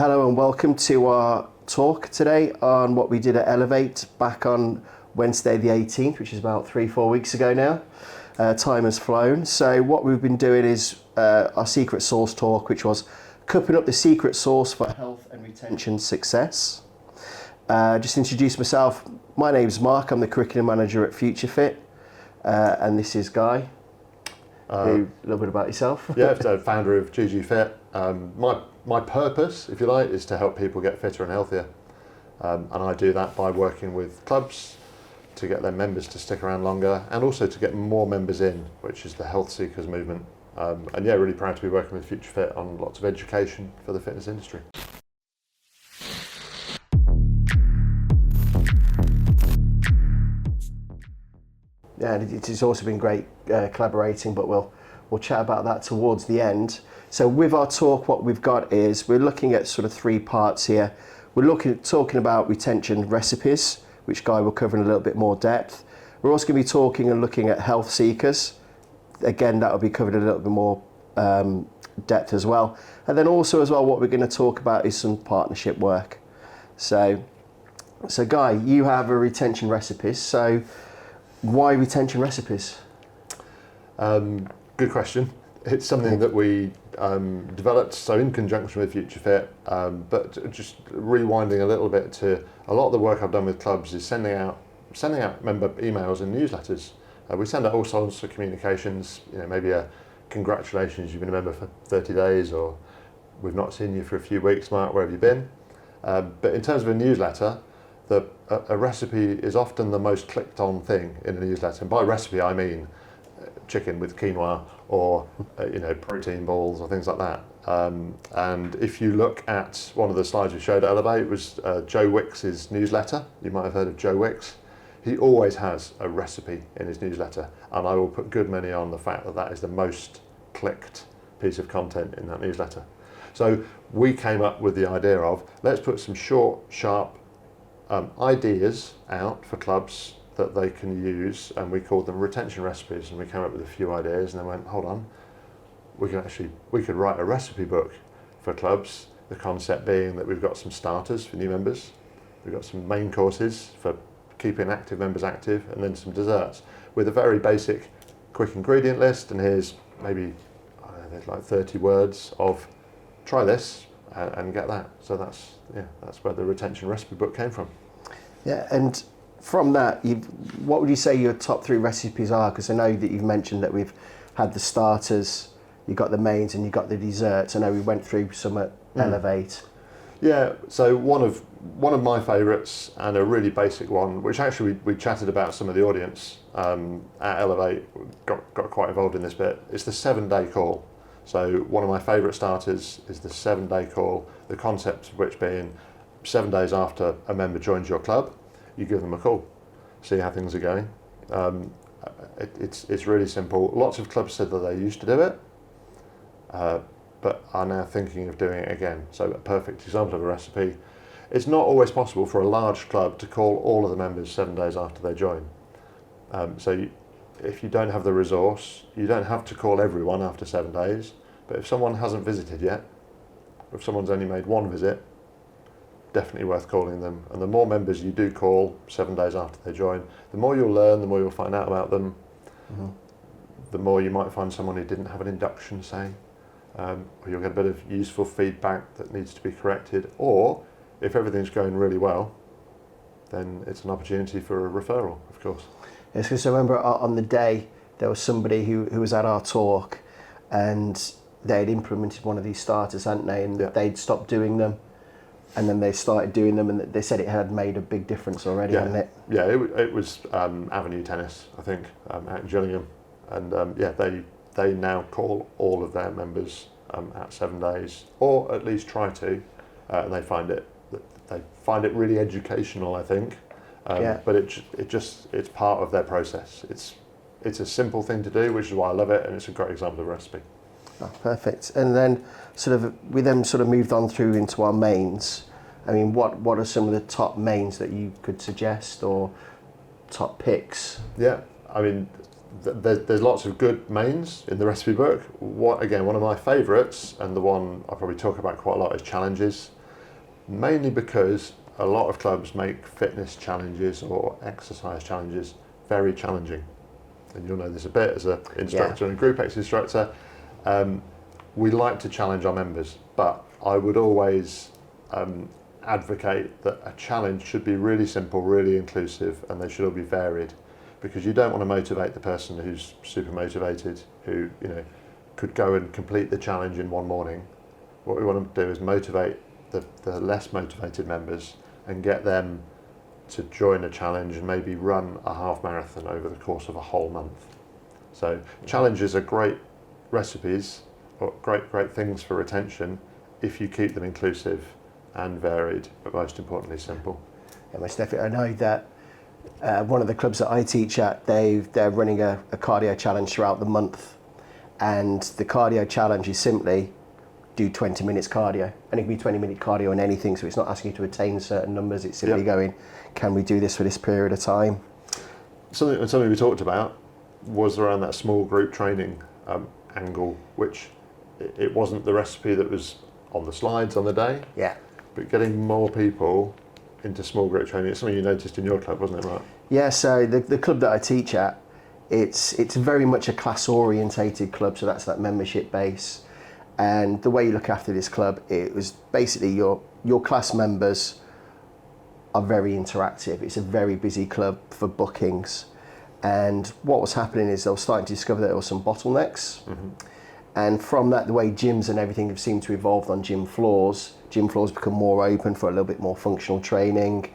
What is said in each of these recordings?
Hello and welcome to our talk today on what we did at Elevate back on Wednesday the 18th, which is about 3-4 weeks ago now. Time has flown. So what we've been doing is our secret sauce talk, which was cupping up the secret sauce for health and retention success. Just introduce myself. My name's Mark. I'm the curriculum manager at FutureFit. And this is Guy. A little bit about yourself. Yeah, founder of GGFit. My purpose, if you like, is to help people get fitter and healthier. And I do that by working with clubs to get their members to stick around longer and also to get more members in, which is the health seekers movement. And yeah, really proud to be working with FutureFit on lots of education for the fitness industry. Yeah, it's also been great collaborating, but we'll chat about that towards the end. So with our talk, what we've got is we're looking at sort of 3 parts here. We're talking about retention recipes, which Guy will cover in a little bit more depth. We're also going to be talking and looking at health seekers. Again, that will be covered in a little bit more depth as well. And then also as well, what we're going to talk about is some partnership work. So Guy, you have a retention recipes. So why retention recipes? Good question. It's something that we developed so in conjunction with FutureFit, but just rewinding a little bit to a lot of the work I've done with clubs is sending out member emails and newsletters. We send out all sorts of communications, maybe a congratulations, you've been a member for 30 days, or we've not seen you for a few weeks, Mark, where have you been? But in terms of a newsletter, a recipe is often the most clicked on thing in a newsletter. And by recipe, I mean chicken with quinoa or protein balls or things like that. And if you look at one of the slides we showed at Elevate, it was Joe Wicks's newsletter. You might have heard of Joe Wicks. He always has a recipe in his newsletter, and I will put good money on the fact that that is the most clicked piece of content in that newsletter. So we came up with the idea of let's put some short, sharp ideas out for clubs that they can use, and we called them retention recipes. And we came up with a few ideas, and then went, hold on, we could write a recipe book for clubs. The concept being that we've got some starters for new members, we've got some main courses for keeping active members active, and then some desserts with a very basic, quick ingredient list. And here's maybe there's like 30 words of try this and get that. So that's where the retention recipe book came from. Yeah, and from that, what would you say your top 3 recipes are? Because I know that you've mentioned that we've had the starters, you got the mains, and you got the desserts. I know we went through some at Elevate. Yeah, so one of my favourites, and a really basic one, which actually we chatted about some of the audience at Elevate, got quite involved in this bit. It's the 7-day call. So one of my favourite starters is the 7-day call. The concept of which being 7 days after a member joins your club, you give them a call, see how things are going. It's really simple. Lots of clubs said that they used to do it, but are now thinking of doing it again. So a perfect example of a recipe. It's not always possible for a large club to call all of the members 7 days after they join. If you don't have the resource, you don't have to call everyone after 7 days. But if someone hasn't visited yet, or if someone's only made one visit, definitely worth calling them. And the more members you do call 7 days after they join, the more you'll learn, the more you'll find out about them, the more you might find someone who didn't have an induction, say, or you'll get a bit of useful feedback that needs to be corrected. Or if everything's going really well, then it's an opportunity for a referral, of course. Yes, because I remember on the day there was somebody who was at our talk, and they'd implemented one of these starters, hadn't they? And they'd stopped doing them, and then they started doing them, and they said it had made a big difference already, hadn't it? Yeah, it was Avenue Tennis, I think, out in Gillingham, and they now call all of their members at 7 days, or at least try to, and they find it really educational, I think. But it's part of their process. It's a simple thing to do, which is why I love it, and it's a great example of a recipe. Oh, perfect. And then we moved on through into our mains. I mean, what are some of the top mains that you could suggest, or top picks? Yeah, I mean, there's lots of good mains in the recipe book. One of my favourites, and the one I probably talk about quite a lot, is challenges. mainly because a lot of clubs make fitness challenges or exercise challenges very challenging. And you'll know this a bit as an instructor and group X instructor. We like to challenge our members, but I would always advocate that a challenge should be really simple, really inclusive, and they should all be varied, because you don't want to motivate the person who's super motivated, who could go and complete the challenge in one morning. What we want to do is motivate the less motivated members and get them to join a challenge and maybe run a half marathon over the course of a whole month. So challenges are great recipes, or great things for retention if you keep them inclusive and varied, but most importantly simple. Yeah, most definitely. I know that one of the clubs that I teach at, they're running a cardio challenge throughout the month, and the cardio challenge is simply do 20 minutes cardio, and it can be 20-minute cardio on anything, so it's not asking you to attain certain numbers, it's simply going, can we do this for this period of time? Something we talked about was around that small group training angle, which it wasn't the recipe that was on the slides on the day, but getting more people into small group training, it's something you noticed in your club, wasn't it, Mark? Yeah, so the club that I teach at, it's very much a class orientated club, so that's that membership base. And the way you look after this club, it was basically your class members are very interactive. It's a very busy club for bookings. And what was happening is they were starting to discover that there were some bottlenecks. Mm-hmm. And from that, the way gyms and everything have seemed to evolve on gym floors become more open for a little bit more functional training,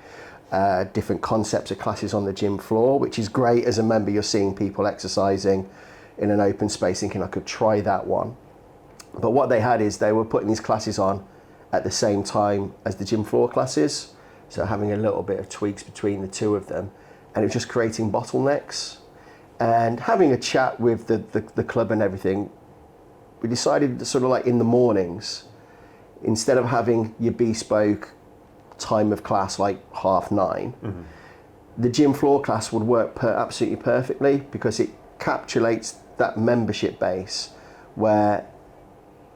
different concepts of classes on the gym floor, which is great. As a member, you're seeing people exercising in an open space thinking, I could try that one. But what they had is they were putting these classes on at the same time as the gym floor classes, so having a little bit of tweaks between the two of them, and it was just creating bottlenecks. And having a chat with the club and everything, we decided that sort of like in the mornings, instead of having your bespoke time of class like 9:30, the gym floor class would work absolutely perfectly, because it encapsulates that membership base where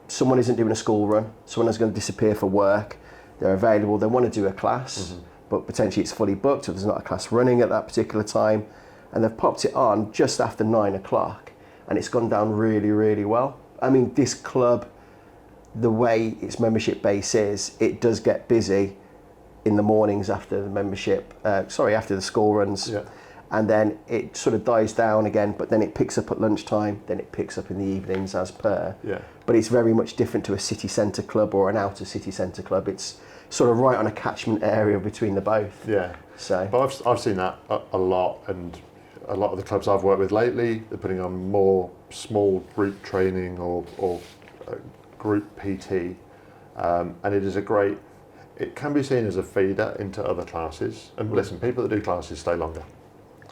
someone isn't doing a school run, someone is going to disappear for work, they're available, they want to do a class, but potentially it's fully booked, or there's not a class running at that particular time, and they've popped it on just after 9 o'clock, and it's gone down really, really well. I mean, this club, the way its membership base is, it does get busy in the mornings after the after the school runs. Yeah. And then it sort of dies down again, but then it picks up at lunchtime, then it picks up in the evenings as per. Yeah. But it's very much different to a city centre club or an outer city centre club. It's sort of right on a catchment area between the both. Yeah. So. But I've seen that a lot, and a lot of the clubs I've worked with lately, they're putting on more small group training or group PT, and it is it can be seen as a feeder into other classes. And listen, people that do classes stay longer.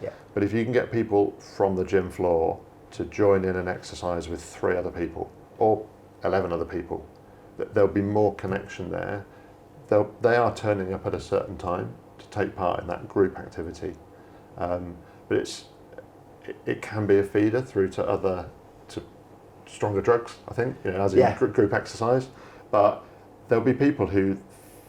Yeah. But if you can get people from the gym floor to join in an exercise with 3 other people or 11 other people, there'll be more connection there. They are turning up at a certain time to take part in that group activity. But it can be a feeder through to stronger drugs, I think, as in group exercise. But there'll be people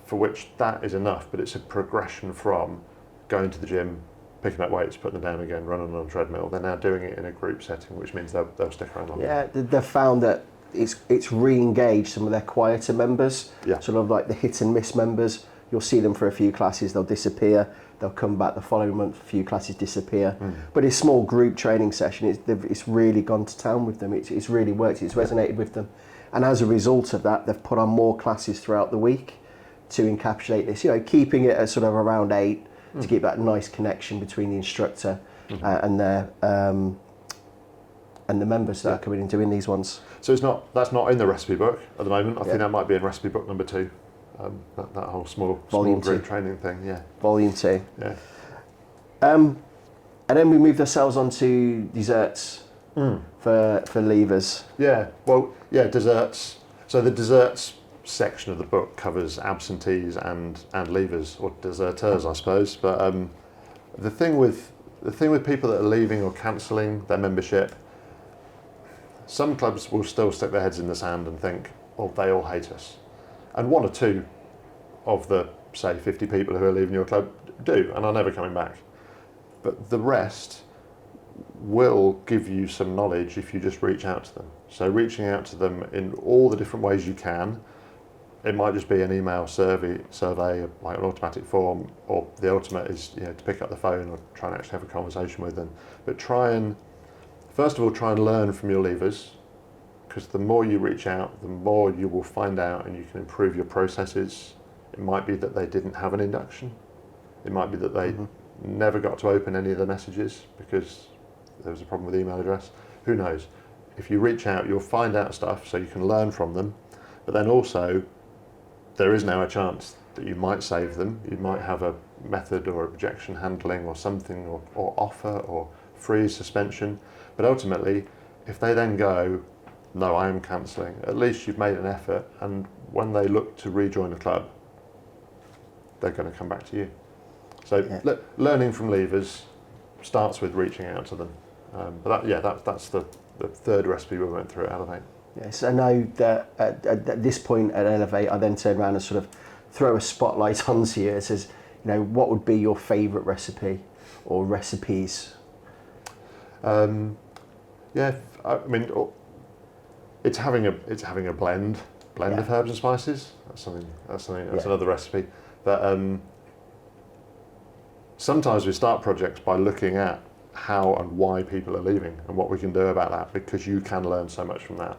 for which that is enough, but it's a progression from going to the gym, picking up weights, putting them down again, running on a treadmill. They're now doing it in a group setting, which means they'll stick around longer. Yeah, they've found that it's re-engaged some of their quieter members, sort of like the hit and miss members. You'll see them for a few classes, they'll disappear, they'll come back the following month, a few classes disappear. But a small group training session, it's really gone to town with them, it's really worked, it's resonated with them. And as a result of that, they've put on more classes throughout the week to encapsulate this, keeping it at sort of around 8, to keep that nice connection between the instructor and the members that are coming and doing these ones. So that's not in the recipe book at the moment. I think that might be in recipe book number 2. That whole small group training thing. Yeah. Volume 2. Yeah. And then we moved ourselves onto desserts for levers. Yeah. Well, desserts. So the desserts section of the book covers absentees and levers, or deserters, I suppose. But the thing with people that are leaving or cancelling their membership, some clubs will still stick their heads in the sand and think, well, they all hate us. And 1 or 2 of the, say, 50 people who are leaving your club do and are never coming back. But the rest will give you some knowledge if you just reach out to them. So reaching out to them in all the different ways you can. It might just be an email survey like an automatic form, or the ultimate is, you know, to pick up the phone or try and actually have a conversation with them. But first of all, try and learn from your leavers, because the more you reach out, the more you will find out, and you can improve your processes. It might be that they didn't have an induction. It might be that they never got to open any of the messages because there was a problem with the email address. Who knows? If you reach out, you'll find out stuff so you can learn from them. But then also, there is now a chance that you might save them. You might have a method or objection handling or something, or offer or freeze, suspension. But ultimately, if they then go, no, I am cancelling, at least you've made an effort, and when they look to rejoin the club, they're going to come back to you. So learning from leavers starts with reaching out to them. That's the third recipe we went through at Elevate. Yes, I know that at this point at Elevate, I then turn around and sort of throw a spotlight onto you. It says, you know, what would be your favourite recipe or recipes? I mean, it's having a blend of herbs and spices. That's another recipe. But sometimes we start projects by looking at how and why people are leaving and what we can do about that, because you can learn so much from that.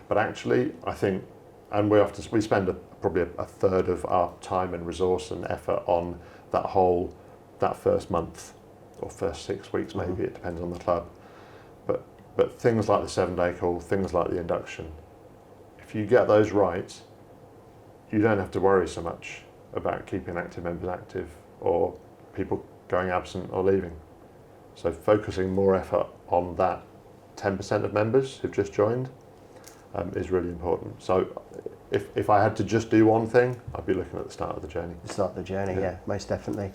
But actually, I think, and we spend probably a third of our time and resource and effort on that first month or first 6 weeks, maybe it depends on the club. But things like the 7-day call, things like the induction, if you get those right, you don't have to worry so much about keeping active members active or people going absent or leaving. So focusing more effort on that 10% of members who've just joined is really important. So if I had to just do one thing, I'd be looking at the start of the journey. The start of the journey, yeah most definitely.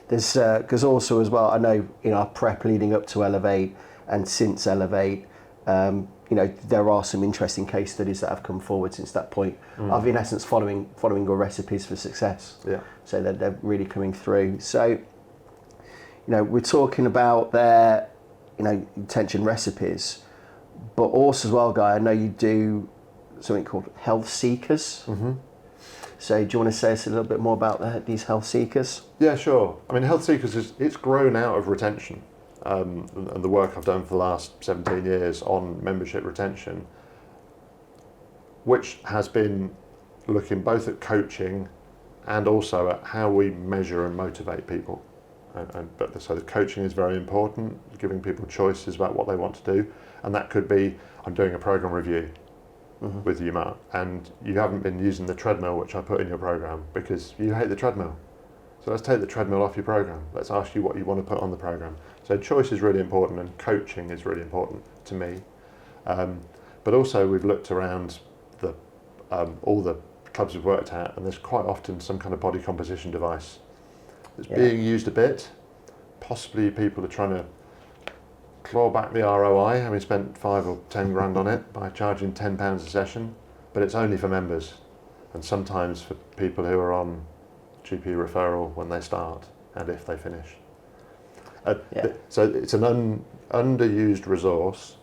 There's because also as well, I know in our prep leading up to Elevate and since Elevate, you know, there are some interesting case studies that have come forward since that point of, in essence, following your recipes for success. Yeah. So that they're really coming through. So, you know, we're talking about their, you know, intention recipes, but also as well, Guy, I know you do something called health seekers. So do you want to say us a little bit more about these health seekers? Yeah, sure. I mean, health seekers it's grown out of retention. And the work I've done for the last 17 years on membership retention, which has been looking both at coaching and also at how we measure and motivate people. So the coaching is very important, giving people choices about what they want to do, and that could be, I'm doing a program review with you, Mark, and you haven't been using the treadmill which I put in your program because you hate the treadmill. So let's take the treadmill off your program. Let's ask you what you want to put on the program. So choice is really important, and coaching is really important to me. But also we've looked around all the clubs we've worked at, and there's quite often some kind of body composition device that's being used a bit. Possibly people are trying to claw back the ROI, having spent 5 or 10 grand on it by charging £10 a session, but it's only for members, and sometimes for people who are on GP referral when they start and if they finish. So it's an underused resource,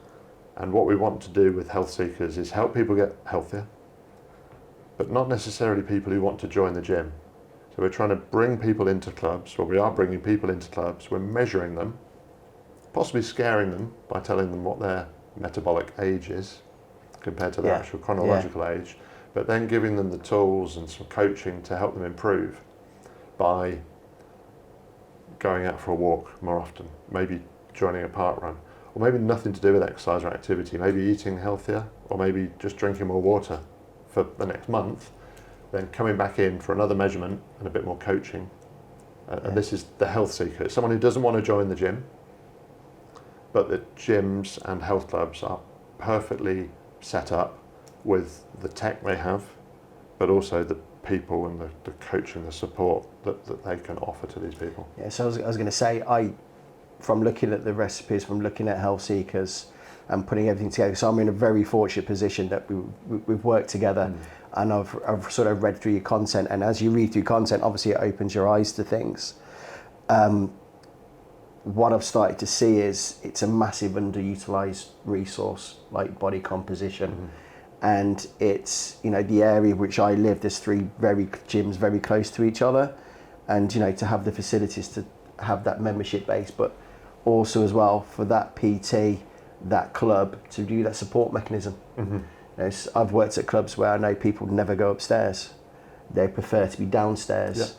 and what we want to do with health seekers is help people get healthier, but not necessarily people who want to join the gym. So we're trying to bring people into clubs, or we are bringing people into clubs, we're measuring them, possibly scaring them by telling them what their metabolic age is compared to their actual chronological age, but then giving them the tools and some coaching to help them improve by going out for a walk more often, maybe joining a park run, or maybe nothing to do with exercise or activity, maybe eating healthier, or maybe just drinking more water for the next month, then coming back in for another measurement and a bit more coaching. And this is the health seeker. It's someone who doesn't want to join the gym, but the gyms and health clubs are perfectly set up with the tech they have, but also the people and the coaching, the support that they can offer to these people. Yeah, so I was going to say, from looking at the recipes, from looking at health seekers, and putting everything together. So I'm in a very fortunate position that we've worked together, and I've sort of read through your content, and as you read through content, obviously it opens your eyes to things. What I've started to see is it's a massive underutilized resource, like body composition. And it's, you know, the area which I live, there's 3 gyms very close to each other, and, you know, to have the facilities to have that membership base, but also as well for that PT, that club, to do that support mechanism. You know, I've worked at clubs where I know people never go upstairs. They prefer to be downstairs,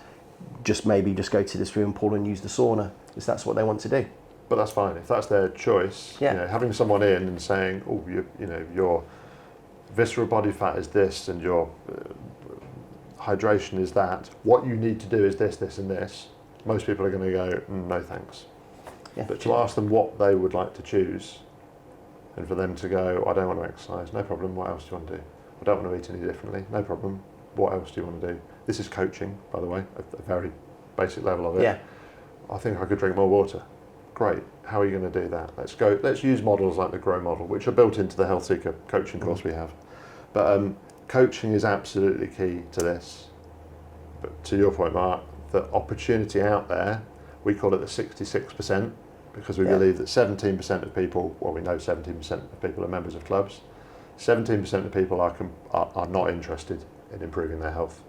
just go to the swimming pool and use the sauna, because that's what they want to do. But that's fine if that's their choice. You know, having someone in and saying, oh, you know, your visceral body fat is this, and your hydration is that. What you need to do is this, this, and this. Most people are going to go, no thanks. But to ask them what they would like to choose, and for them to go, I don't want to exercise, no problem. What else do you want to do? I don't want to eat any differently, no problem. What else do you want to do? This is coaching, by the way, a very basic level of it. I think I could drink more water. Great. How are you going to do that? Let's use models like the GROW model, which are built into the Health Seeker coaching course we have. But coaching is absolutely key to this. But to your point, Mark, the opportunity out there, we call it the 66%, because we believe that 17% of people, well, we know 17% of people are members of clubs, 17% of people are not interested in improving their health.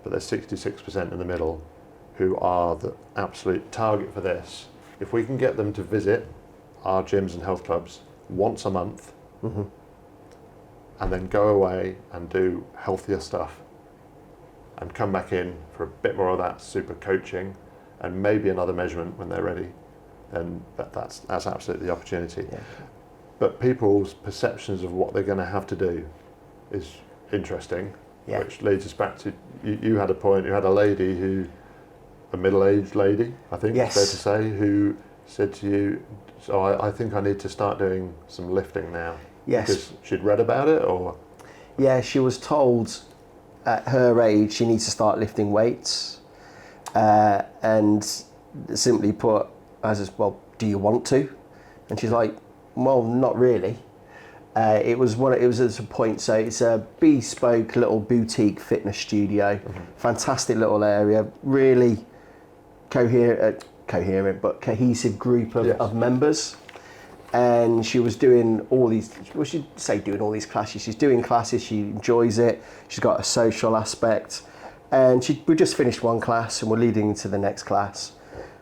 But there's 66% in the middle who are the absolute target for this. If we can get them to visit our gyms and health clubs once a month, and then go away and do healthier stuff, and come back in for a bit more of that super coaching, and maybe another measurement when they're ready, then that's absolutely the opportunity. But people's perceptions of what they're going to have to do is interesting, which leads us back to, you had a point, you had a lady a middle-aged lady, I think it's fair to say, who said to you, so I think I need to start doing some lifting now. Because she'd read about it, or? Yeah, she was told at her age she needs to start lifting weights, and simply put, I said, well, do you want to? And she's like, well, not really. It was at a point, so it's a bespoke little boutique fitness studio, fantastic little area, really coherent but cohesive group of members. And she was doing all these, doing all these classes. She's doing classes, she enjoys it, she's got a social aspect. And we just finished one class and we're leading into the next class.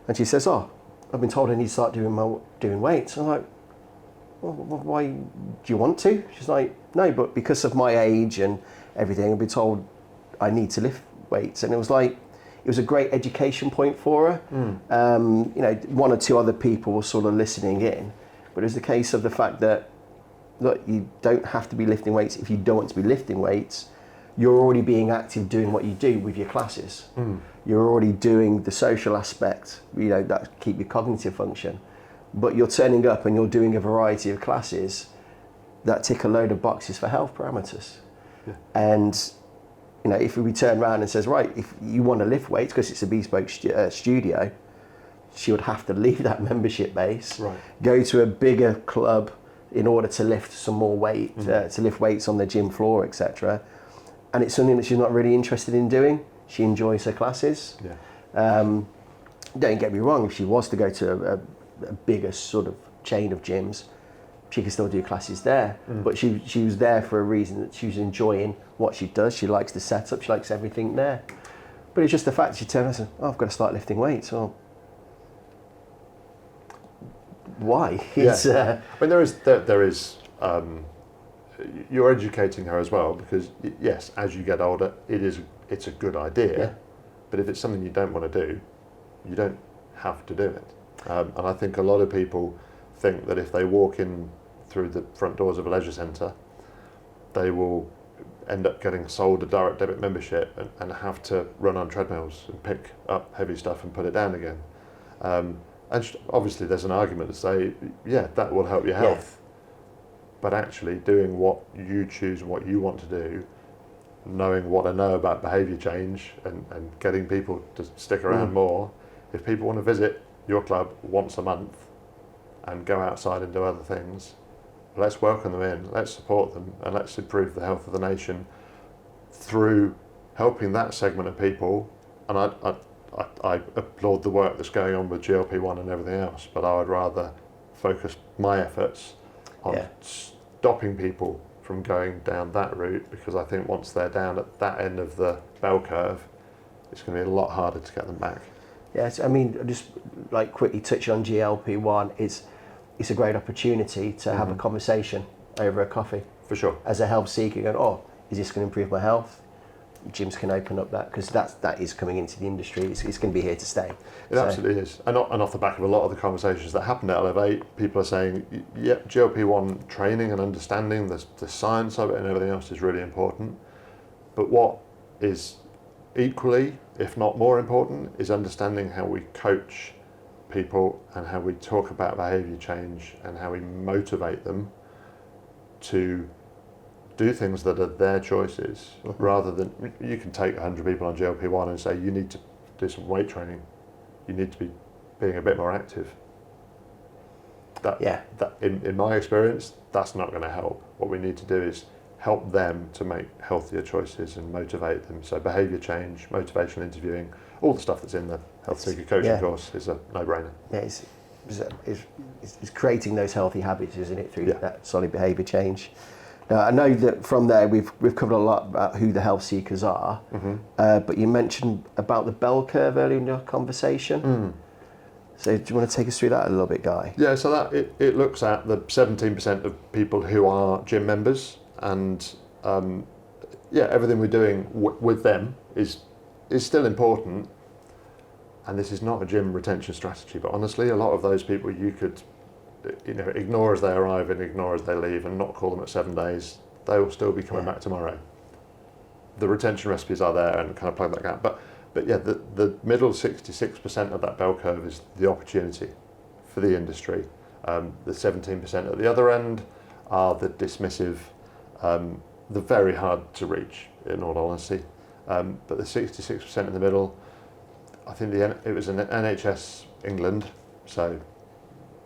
And she says, oh, I've been told I need to start doing weights. I'm like, well, why, do you want to? She's like, no, but because of my age and everything, I've been told I need to lift weights. And it was a great education point for her. You know, 1 or 2 other people were sort of listening in. But it was the case of the fact that, look, you don't have to be lifting weights if you don't want to be lifting weights. You're already being active doing what you do with your classes. You're already doing the social aspect, you know, that keep your cognitive function. But you're turning up and you're doing a variety of classes that tick a load of boxes for health parameters. And, you know, if we turn around and says, right, if you want to lift weights, because it's a bespoke studio, she would have to leave that membership base, go to a bigger club in order to lift some more weight, to lift weights on the gym floor, etc. And it's something that she's not really interested in doing. She enjoys her classes. Don't get me wrong, if she was to go to a bigger sort of chain of gyms, she could still do classes there. But she was there for a reason, that she was enjoying what she does. She likes the setup, she likes everything there. But it's just the fact that she turned around and said, oh, I've got to start lifting weights. Well, why? I mean, there is. You're educating her as well, because yes, as you get older, it's a good idea. But if it's something you don't want to do, you don't have to do it. And I think a lot of people think that if they walk in through the front doors of a leisure centre, they will end up getting sold a direct debit membership and have to run on treadmills and pick up heavy stuff and put it down again. And obviously there's an argument to say, yeah, that will help your health. But actually doing what you choose, what you want to do, knowing what I know about behaviour change and getting people to stick around more, if people want to visit your club once a month and go outside and do other things, let's welcome them in, let's support them, and let's improve the health of the nation through helping that segment of people. And I applaud the work that's going on with GLP-1 and everything else, but I would rather focus my efforts on stopping people from going down that route, because I think once they're down at that end of the bell curve, it's going to be a lot harder to get them back. Yes, I mean, just like quickly touch on GLP-1, it's a great opportunity to have a conversation over a coffee. For sure. As a health seeker, going, oh, is this going to improve my health? Gyms can open up that, because that is coming into the industry. It's going to be here to stay. It absolutely is. And off the back of a lot of the conversations that happen at Elevate, people are saying, yeah, GLP-1 training and understanding the science of it and everything else is really important. But what is equally, if not more important, is understanding how we coach people and how we talk about behaviour change and how we motivate them to do things that are their choices, rather than, you can take 100 people on GLP-1 and say, you need to do some weight training, you need to be being a bit more active. That in my experience, that's not going to help. What we need to do is help them to make healthier choices and motivate them. So behaviour change, motivational interviewing, all the stuff that's in the Health Seeker Coaching course is a no-brainer. Yeah, it's creating those healthy habits, isn't it, through that solid behaviour change. Now, I know that from there we've covered a lot about who the health seekers are, but you mentioned about the bell curve earlier in your conversation. So do you want to take us through that a little bit, Guy? Yeah, so that it looks at the 17% of people who are gym members, and everything we're doing with them is still important. And this is not a gym retention strategy, but honestly, a lot of those people you could ignore as they arrive and ignore as they leave and not call them at 7 days. They will still be coming back tomorrow. The retention recipes are there and kind of plug that gap. But yeah, the middle 66% of that bell curve is the opportunity for the industry. The 17% at the other end are the dismissive, the very hard to reach, in all honesty. But the 66% in the middle, I think it was an NHS England, so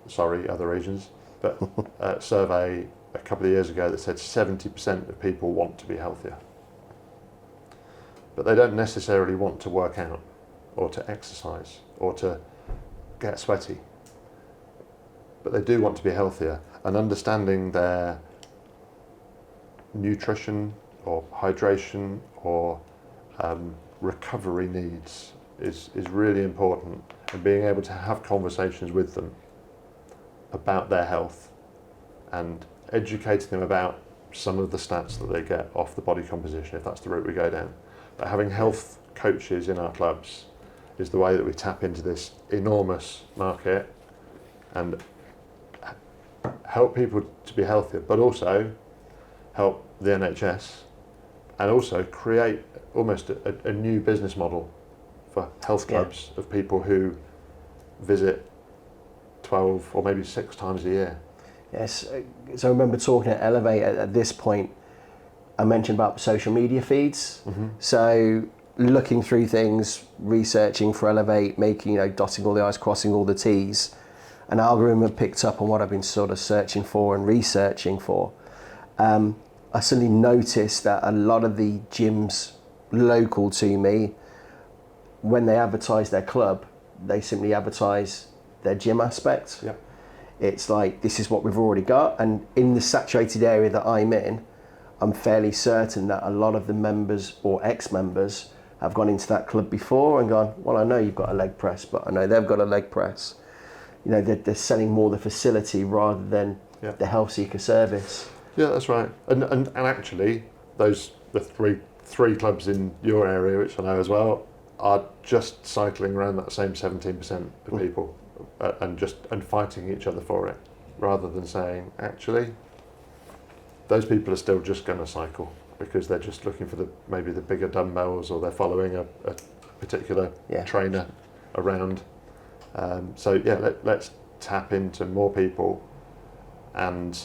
sorry other regions, but a survey a couple of years ago that said 70% of people want to be healthier. But they don't necessarily want to work out or to exercise or to get sweaty. But they do want to be healthier, and understanding their nutrition or hydration or recovery needs is really important, and being able to have conversations with them about their health and educating them about some of the stats that they get off the body composition, if that's the route we go down. But having health coaches in our clubs is the way that we tap into this enormous market and help people to be healthier, but also help the NHS and also create almost a new business model for health clubs of people who visit 12 or maybe 6 times a year. Yes, so I remember talking at Elevate at this point, I mentioned about social media feeds. So looking through things, researching for Elevate, making, dotting all the I's, crossing all the T's, an algorithm had picked up on what I've been sort of searching for and researching for. I suddenly noticed that a lot of the gyms local to me, when they advertise their club, they simply advertise their gym aspect. Yep. It's like, this is what we've already got. And in the saturated area that I'm in, I'm fairly certain that a lot of the members or ex-members have gone into that club before and gone, well, I know you've got a leg press, but I know they've got a leg press. They're selling more the facility rather than the health seeker service. Yeah, that's right. And actually, the three clubs in your area, which I know as well, are just cycling around that same 17% of people and fighting each other for it, rather than saying, actually, those people are still just going to cycle because they're just looking for maybe the bigger dumbbells, or they're following a particular trainer around. Let's tap into more people, and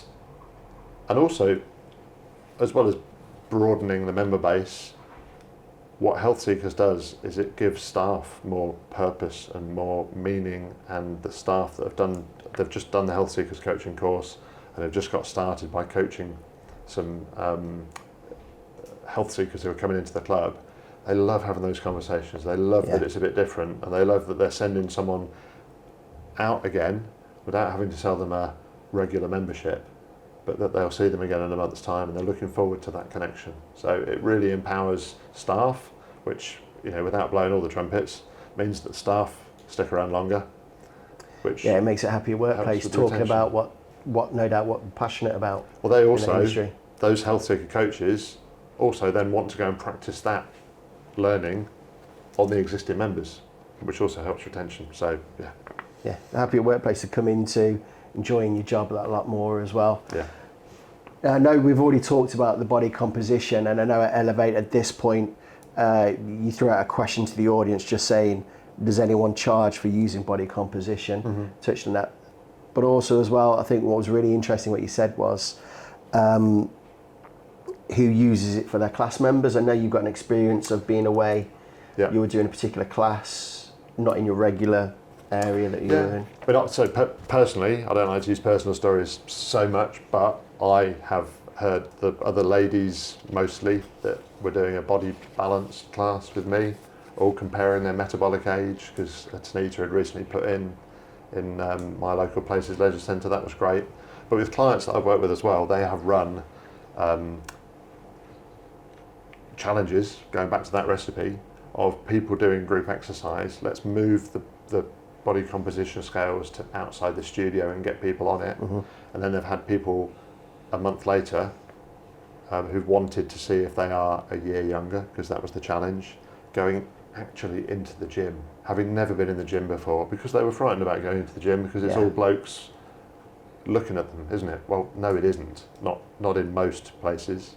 also, as well as broadening the member base, what Health Seekers does is it gives staff more purpose and more meaning, and the staff that they've just done the Health Seekers coaching course and have just got started by coaching some health seekers who are coming into the club. They love having those conversations. They love that it's a bit different, and they love that they're sending someone out again without having to sell them a regular membership, but that they'll see them again in a month's time, and they're looking forward to that connection. So it really empowers staff, which, you know, without blowing all the trumpets, means that staff stick around longer. Which it makes it a happier workplace, talking retention. about what no doubt what we're passionate about. Well, they in the also, industry. those health seeker coaches also then want to go and practice that learning on the existing members, which also helps retention. So Yeah, a happier workplace to come into, enjoying your job a lot more as well. Yeah. I know we've already talked about the body composition, and I know at Elevate at this point, you threw out a question to the audience just saying, does anyone charge for using body composition? Touched on that. But also as well, I think what was really interesting what you said was who uses it for their class members. I know you've got an experience of being away. Yeah. You were doing a particular class, not in your regular area that you were in. But so personally, I don't like to use personal stories so much, but I have heard the other ladies mostly that were doing a body balance class with me, all comparing their metabolic age, because Tanita had recently put in my local Places Leisure Centre. That was great. But with clients that I've worked with as well, they have run challenges, going back to that recipe, of people doing group exercise. Let's move the body composition scales to outside the studio and get people on it. And then they've had people a month later who've wanted to see if they are a year younger, because that was the challenge, going actually into the gym, having never been in the gym before, because they were frightened about going into the gym because it's all blokes looking at them, isn't it? Well, no, it isn't. Not in most places.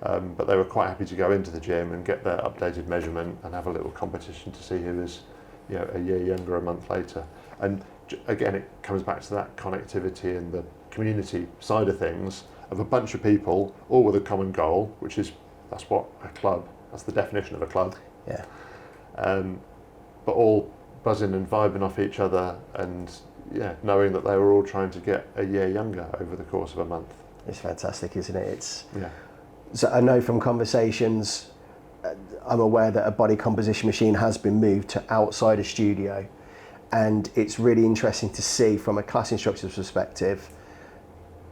But they were quite happy to go into the gym and get their updated measurement and have a little competition to see who was, you know, a year younger a month later. And again, it comes back to that connectivity and the community side of things, of a bunch of people all with a common goal, which is, that's what a club, that's the definition of a club. Yeah. But all buzzing and vibing off each other, and knowing that they were all trying to get a year younger over the course of a month. It's fantastic, isn't it? It's Yeah. So I know from conversations, I'm aware that a body composition machine has been moved to outside a studio, and it's really interesting to see from a class instructor's perspective,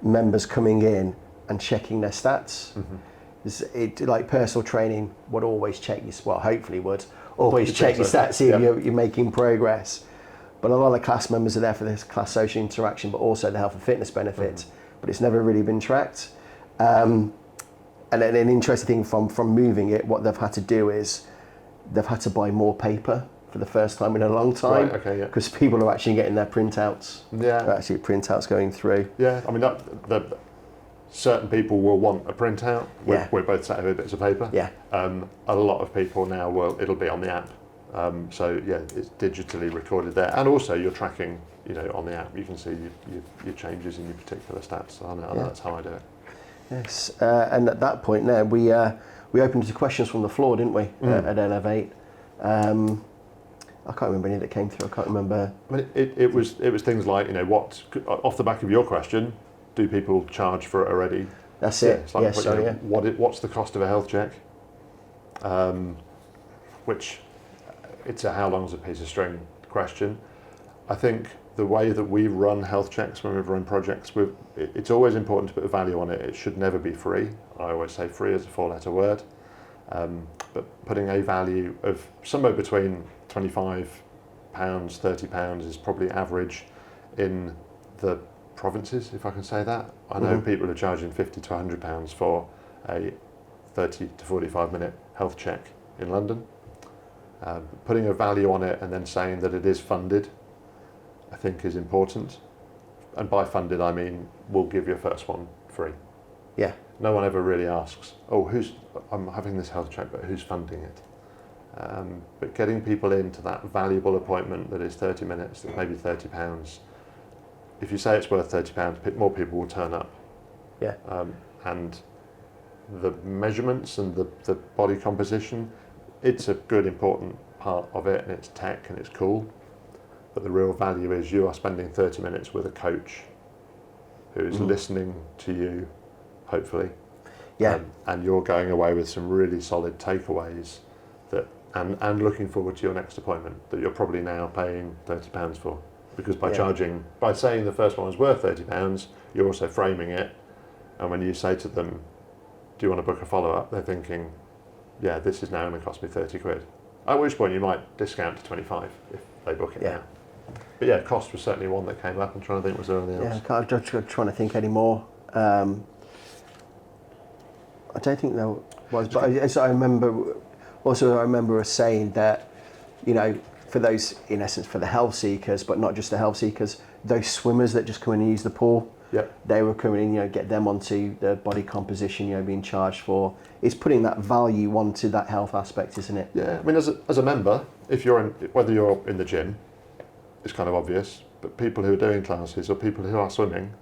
members coming in and checking their stats. It, like personal training would always check your, well, hopefully would always check your stats, see if you're making progress. But a lot of class members are there for this class social interaction, but also the health and fitness benefit. But it's never really been tracked. And then an interesting thing from moving it, what they've had to do is they've had to buy more paper for the first time in a long time. Right, okay, yeah. Because people are actually getting their printouts. Yeah. They're actually printouts going through. Yeah, I mean, certain people will want a printout. We're both sat here with bits of paper. Yeah. A lot of people now it'll be on the app. So yeah, it's digitally recorded there, and also you're tracking, on the app. You can see your changes in your particular stats. So I know that's how I do it. Yes, and at that point now we opened to questions from the floor, didn't we? At Elevate. I can't remember any that came through. I can't remember. I mean, it was things like, what, off the back of your question, do people charge for it already? That's it. It's like, Yes, sorry. What's the cost of a health check? Which it's a how long's a piece of string question. I think the way that we run health checks when we run projects, it's always important to put a value on it. It should never be free. I always say free is a four-letter word. But putting a value of somewhere between £25, £30 is probably average in the provinces, if I can say that. I know people are charging £50 to £100 for a 30 to 45 minute health check in London. Putting a value on it and then saying that it is funded, I think is important. And by funded, I mean we'll give your first one free. Yeah. No one ever really asks, I'm having this health check, but who's funding it? But getting people into that valuable appointment that is 30 minutes, that maybe £30, if you say it's worth £30, more people will turn up. Yeah. And the measurements and the body composition, it's a good, important part of it, and it's tech and it's cool. But the real value is you are spending 30 minutes with a coach who is listening to you, hopefully. Yeah. And you're going away with some really solid takeaways that, and looking forward to your next appointment that you're probably now paying £30 for. Because by saying the first one was worth £30, you're also framing it. And when you say to them, do you want to book a follow-up? They're thinking, yeah, this is now going to cost me 30 quid. At which point you might discount to 25 if they book it now. But yeah, cost was certainly one that came up. I'm trying to think, was there anything else? Yeah, I'm just trying to think anymore. I don't think there was, but I remember us saying that, you know, for those, in essence, for the health seekers, but not just the health seekers, those swimmers that just come in and use the pool, they were coming in, you know, get them onto the body composition, you know, being charged for. It's putting that value onto that health aspect, isn't it? Yeah, I mean, as a member, if you're in, whether you're in the gym, it's kind of obvious, but people who are doing classes or people who are swimming,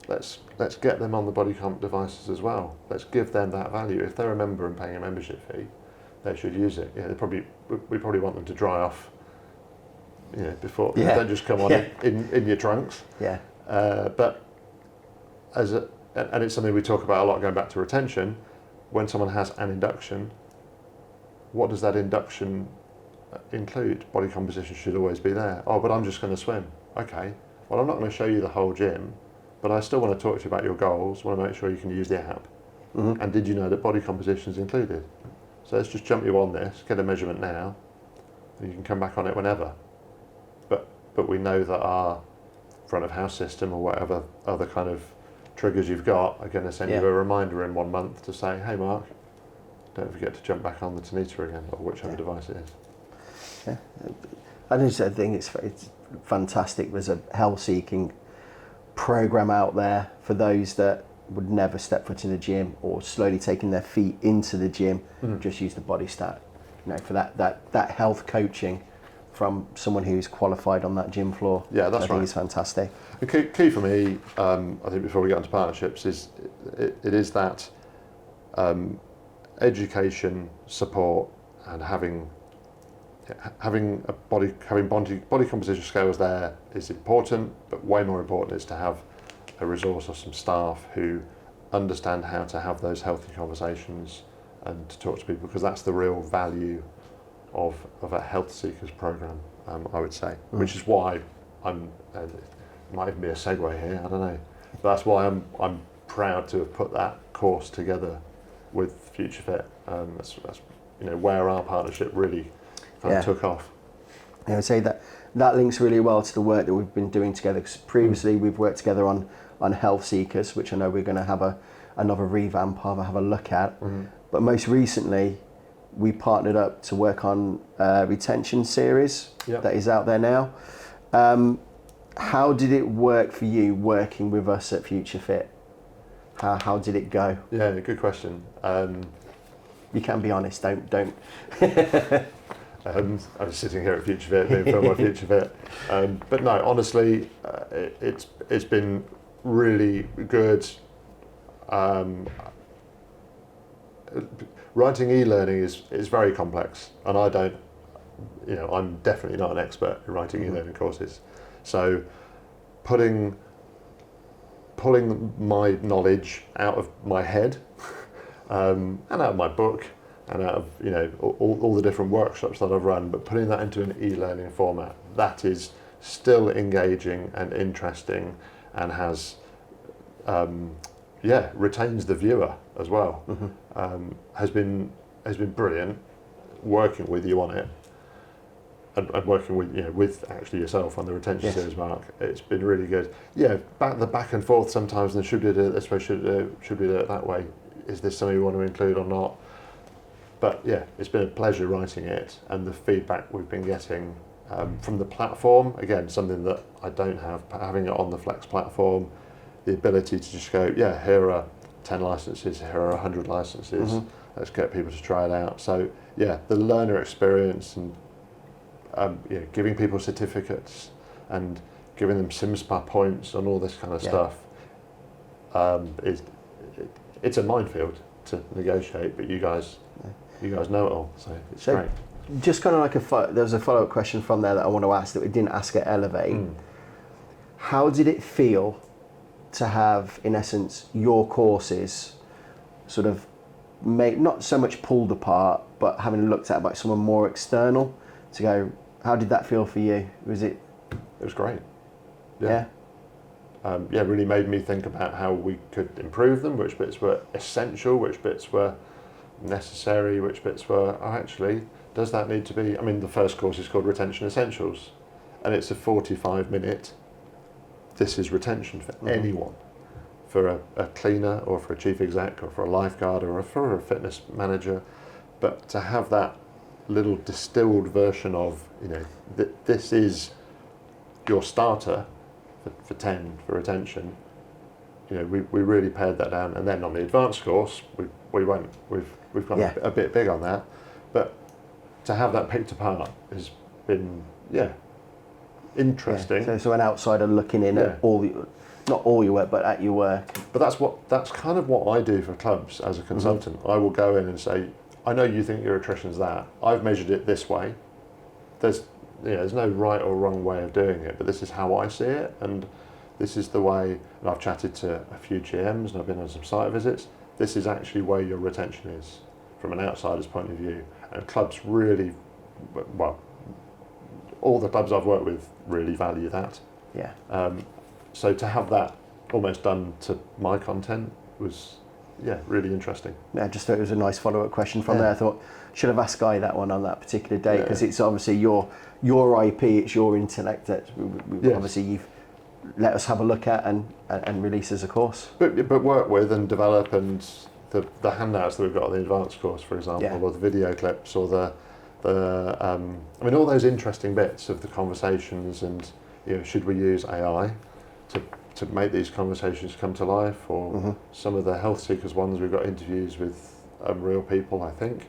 let's get them on the body comp devices as well. Let's give them that value. If they're a member and paying a membership fee, they should use it. Yeah, we probably want them to dry off, you know, before. Yeah. Don't just come on in your trunks. Yeah. But and it's something we talk about a lot going back to retention. When someone has an induction, what does that induction include? Body composition should always be there. Oh, but I'm just going to swim. Okay. Well, I'm not going to show you the whole gym, but I still want to talk to you about your goals. Want to make sure you can use the app. Mm-hmm. And did you know that body composition is included? So let's just jump you on this, get a measurement now, and you can come back on it whenever. But we know that our front of house system or whatever other kind of triggers you've got are going to send you a reminder in 1 month to say, hey Mark, don't forget to jump back on the Tanita again, or whichever device it is. Yeah, I just think it's fantastic. There's a health-seeking program out there for those that would never step foot in the gym or slowly taking their feet into the gym, just use the body stat. You know, for that health coaching from someone who's qualified on that gym floor. Yeah, that's right. I think it's fantastic. The key for me, I think before we get into partnerships, is it is that education, support, and having body composition scales there is important, but way more important is to have a resource or some staff who understand how to have those healthy conversations and to talk to people, because that's the real value of a health seekers program, I would say, which is why it might even be a segue here, I don't know, but that's why I'm proud to have put that course together with FutureFit. That's you know, where our partnership really kind of took off. I would say that links really well to the work that we've been doing together, because previously we've worked together on health seekers, which I know we're going to have another revamp of, have a look at. But most recently we partnered up to work on a retention series that is out there now. How did it work for you working with us at FutureFit? How did it go? Yeah, good question. You can be honest, don't. I'm just sitting here at FutureFit, being filmed by FutureFit. But no, honestly, it's been really good. Writing e-learning is very complex, and I'm definitely not an expert in writing e-learning courses. So pulling my knowledge out of my head and out of my book and out of all the different workshops that I've run, but putting that into an e-learning format that is still engaging and interesting and has retains the viewer as well, has been brilliant working with you on it and working with actually yourself on the retention series, Mark. It's been really good. Yeah, the back and forth sometimes, and should we do it this way, should we do it that way? Is this something we want to include or not? But yeah, it's been a pleasure writing it, and the feedback we've been getting from the platform, again, something that I don't have, having it on the Flex platform, the ability to just go, here are 10 licenses, here are 100 licenses, let's get people to try it out. So yeah, the learner experience and giving people certificates and giving them SimSpa points and all this kind of stuff, it's a minefield to negotiate, but you guys know it all, so it's great. Just kind of like there was a follow-up question from there that I want to ask that we didn't ask at Elevate. How did it feel to have, in essence, your courses sort of not so much pulled apart, but having looked at by someone more external to go, how did that feel for you? It was great. Yeah. Really made me think about how we could improve them, which bits were essential, which bits were necessary, which bits were, actually, does that need to be, I mean, the first course is called Retention Essentials, and it's a 45-minute, this is retention for anyone, for a cleaner or for a chief exec or for a lifeguard or for a fitness manager, but to have that little distilled version of, this is your starter for 10 for retention. We really pared that down, and then on the advanced course we've gone a bit big on that, but to have that picked apart has been interesting. So an outsider looking in at not all your work, but at your work. But that's kind of what I do for clubs as a consultant. I will go in and say, I know you think your attrition's that. I've measured it this way. There's no right or wrong way of doing it, but this is how I see it, and this is the way. And I've chatted to a few GMs, and I've been on some site visits. This is actually where your retention is from an outsider's point of view. And clubs really, well, all the clubs I've worked with really value that. Yeah. So to have that almost done to my content was, really interesting. Yeah, I just thought it was a nice follow-up question from there. I thought, should have asked Guy that one on that particular day, because it's obviously your IP, it's your intellect that obviously you've let us have a look at and release as a course. But work with and develop, and the handouts that we've got on the advanced course, for example, or the video clips, or all those interesting bits of the conversations, and should we use AI to make these conversations come to life, or some of the health seekers ones, we've got interviews with real people, I think.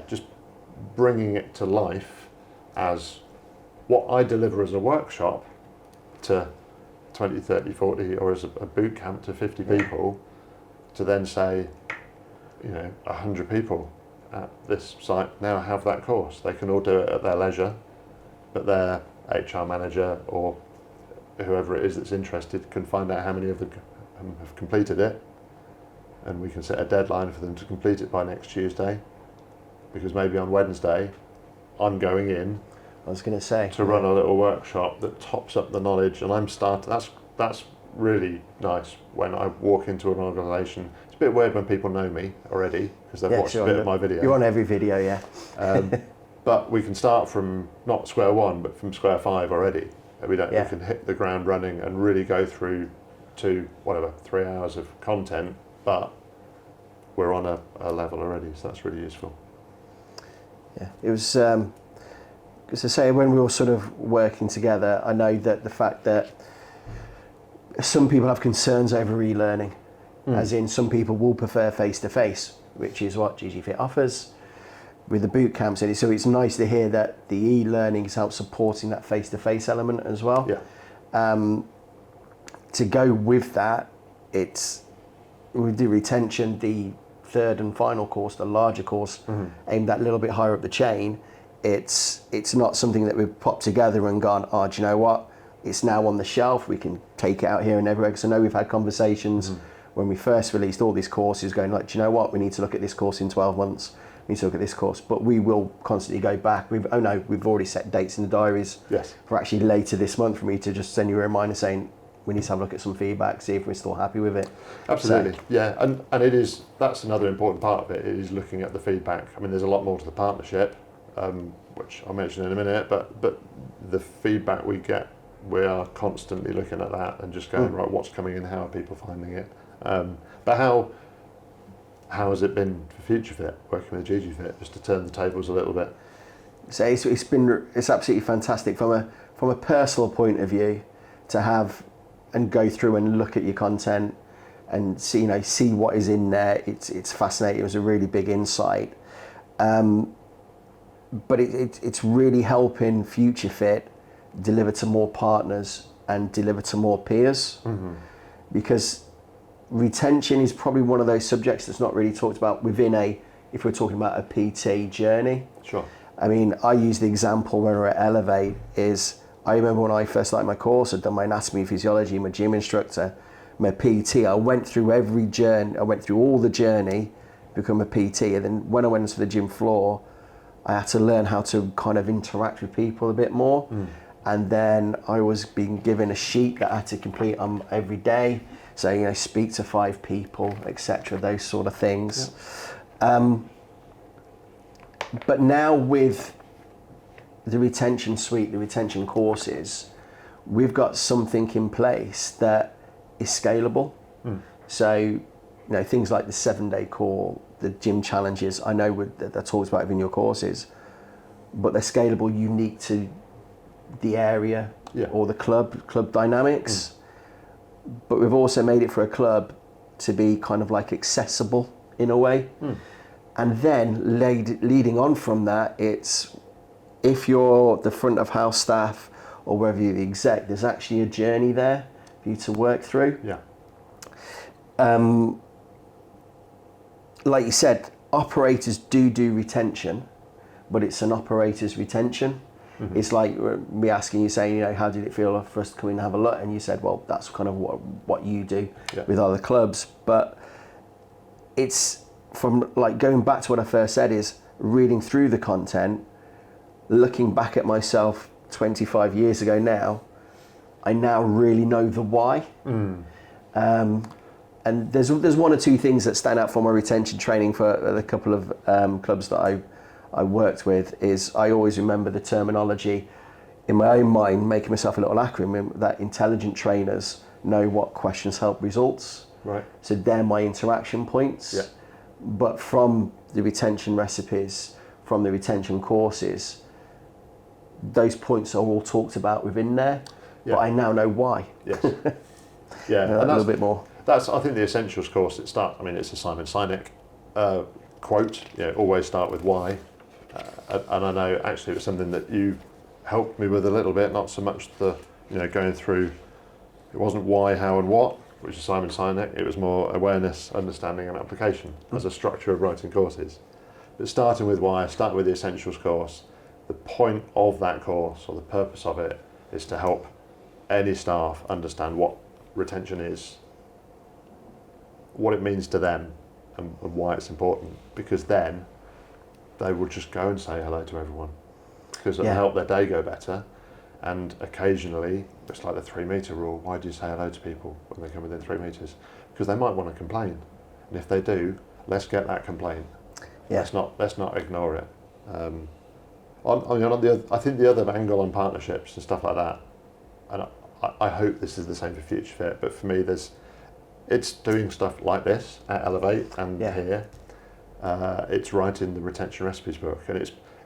Just bringing it to life as what I deliver as a workshop to 20, 30, 40, or as a boot camp to 50 people, to then say, 100 people at this site now have that course. They can all do it at their leisure, but their HR manager or whoever it is that's interested can find out how many of them have completed it, and we can set a deadline for them to complete it by next Tuesday, because maybe on Wednesday I'm going in, I was going to say, to run a little workshop that tops up the knowledge, and I'm starting. That's really nice when I walk into an organisation. It's a bit weird when people know me already because they've watched a bit of my video. You're on every video, But we can start from not square one, but from square 5 already. We can hit the ground running and really go through to 3 hours of content, but we're on a level already, so that's really useful. Yeah, it was. As I say, when we were sort of working together, I know that the fact that some people have concerns over e-learning, as in some people will prefer face-to-face, which is what GGFit offers with the boot camps in it. So it's nice to hear that the e-learning is out supporting that face-to-face element as well. To go with that, it's with the retention, the third and final course, the larger course, aimed that little bit higher up the chain. It's not something that we've popped together and gone, do you know what? It's now on the shelf. We can take it out here and everywhere. Because I know we've had conversations when we first released all these courses, going like, do you know what? We need to look at this course in 12 months. We need to look at this course. But we will constantly go back. We've already set dates in the diaries for actually later this month for me to just send you a reminder saying we need to have a look at some feedback, see if we're still happy with it. Absolutely, and that's another important part of it, is looking at the feedback. I mean, there's a lot more to the partnership, which I'll mention in a minute, but the feedback we get, we are constantly looking at that and just going, right, what's coming in, how are people finding it? But how has it been for FutureFit, working with GGFit, just to turn the tables a little bit? So it's absolutely fantastic from a personal point of view to have and go through and look at your content and see what is in there. It's fascinating. It was a really big insight. But it's really helping FutureFit deliver to more partners and deliver to more peers, because retention is probably one of those subjects that's not really talked about if we're talking about a PT journey. Sure. I mean, I use the example when we're at Elevate is I remember when I first started my course, I'd done my anatomy, physiology, my gym instructor, my PT. I went through every journey. I went through all the journey to become a PT. And then when I went into the gym floor, I had to learn how to kind of interact with people a bit more. And then I was being given a sheet that I had to complete on every day. So, you know, speak to 5 people, etc., those sort of things. Yeah. But now with the retention suite, the retention courses, we've got something in place that is scalable. So, you know, things like the 7-day call, the gym challenges, I know they're talked about in your courses, but they're scalable, unique to the area or the club dynamics. But we've also made it for a club to be kind of like accessible in a way. And then leading on from that, it's if you're the front of house staff or whether you're the exec, there's actually a journey there for you to work through. Like you said, operators do retention, but it's an operator's retention. It's like me asking you, saying, you know, how did it feel for us to come in and have a look? And you said, well, that's kind of what you do with other clubs. But it's from like going back to what I first said, is reading through the content, looking back at myself 25 years ago now, I now really know the why. And there's 1 or 2 things that stand out for my retention training for a couple of clubs that I worked with. Is I always remember the terminology in my own mind, making myself a little acronym, that intelligent trainers know what questions help results. So they're my interaction points. But from the retention recipes, from the retention courses, those points are all talked about within there. But I now know why. And a little bit more. That's, I think, the essentials course. It's a Simon Sinek quote. You know, always start with why. And I know actually it was something that you helped me with a little bit. Not so much going through. It wasn't why, how, and what, which is Simon Sinek. It was more awareness, understanding, and application as a structure of writing courses. But starting with why, start with the essentials course. The point of that course, or the purpose of it, is to help any staff understand what retention is, what it means to them, and why it's important. Because then they will just go and say hello to everyone, because it'll help their day go better. And occasionally, it's like the 3-metre rule. Why do you say hello to people when they come within 3 metres? Because they might want to complain, and if they do, let's get that complaint. Let's not ignore it. I think the other angle on partnerships and stuff like that, and I hope this is the same for FutureFit, but for me, it's doing stuff like this at Elevate and here. It's writing the retention recipes book, and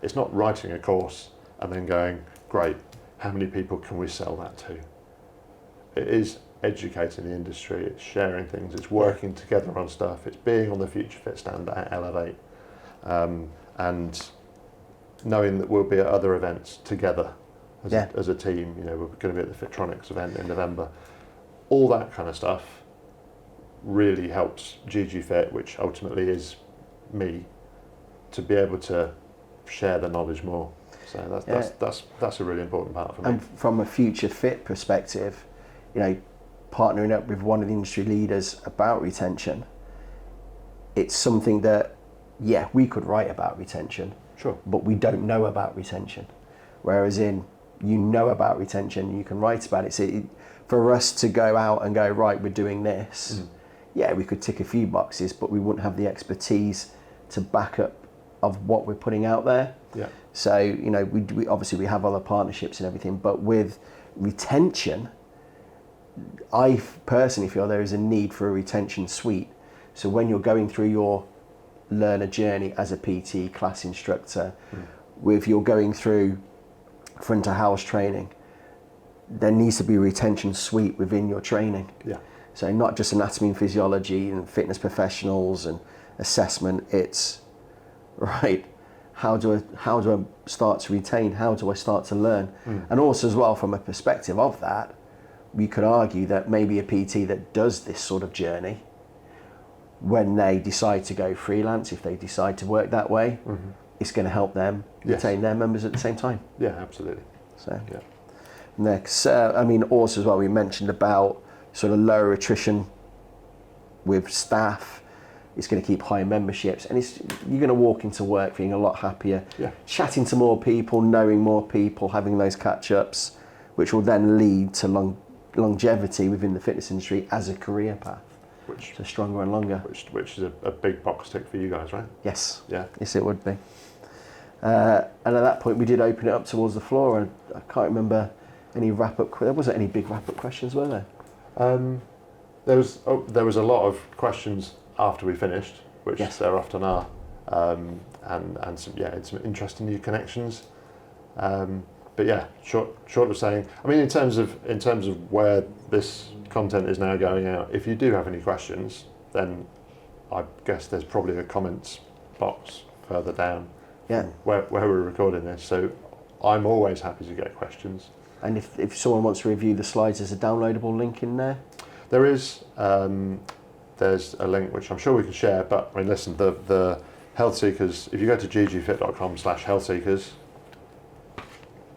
it's not writing a course and then going, great, how many people can we sell that to? It is educating the industry, it's sharing things, it's working together on stuff, it's being on the FutureFit stand at Elevate, and knowing that we'll be at other events together as a team. You know, we're going to be at the Fitronics event in November. All that kind of stuff really helps GGFit, which ultimately is me, to be able to share the knowledge more. So that's a really important part for me. And from a FutureFit perspective, you know, partnering up with one of the industry leaders about retention, it's something that, we could write about retention, but we don't know about retention. Whereas you know about retention, you can write about it. So for us to go out and go, right, we're doing this, we could tick a few boxes, but we wouldn't have the expertise to back up of what we're putting out there. So, you know, we obviously have other partnerships and everything, but with retention, I personally feel there is a need for a retention suite. So when you're going through your learner journey as a PT class instructor, if you're going through front of house training, there needs to be a retention suite within your training. So not just anatomy and physiology and fitness professionals and assessment, it's right, how do I start to retain, how do I start to learn? And also as well, from a perspective of that, we could argue that maybe a PT that does this sort of journey, when they decide to go freelance, if they decide to work that way, it's going to help them retain their members at the same time. Absolutely. So, Next, I mean, also as well, we mentioned about sort of lower attrition with staff. It's going to keep higher memberships, and you're going to walk into work feeling a lot happier, chatting to more people, knowing more people, having those catch-ups, which will then lead to longevity within the fitness industry as a career path, so stronger and longer. Which is a big box tick for you guys, right? Yes. Yeah. Yes, it would be. And at that point, we did open it up towards the floor, and I can't remember any wrap-up. There wasn't any big wrap-up questions, were there? There was a lot of questions after we finished, which there often are, and some interesting new connections. But yeah, short of saying, I mean, in terms of where this content is now going out, if you do have any questions, then I guess there's probably a comments box further down. Yeah. Where we're recording this, so I'm always happy to get questions. And if someone wants to review the slides, there's a downloadable link in there. There is. There's a link which I'm sure we can share, but I mean, listen, the health seekers, if you go to ggfit.com/healthseekers,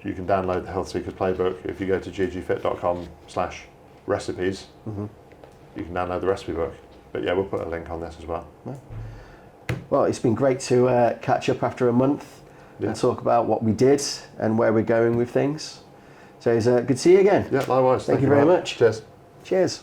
you can download the Health Seekers playbook. If you go to ggfit.com/recipes, you can download the recipe book. But yeah, we'll put a link on this as well. Well, it's been great to catch up after a month and talk about what we did and where we're going with things. So it's good to see you again. Yeah, likewise. Thank you very much. Cheers. Cheers.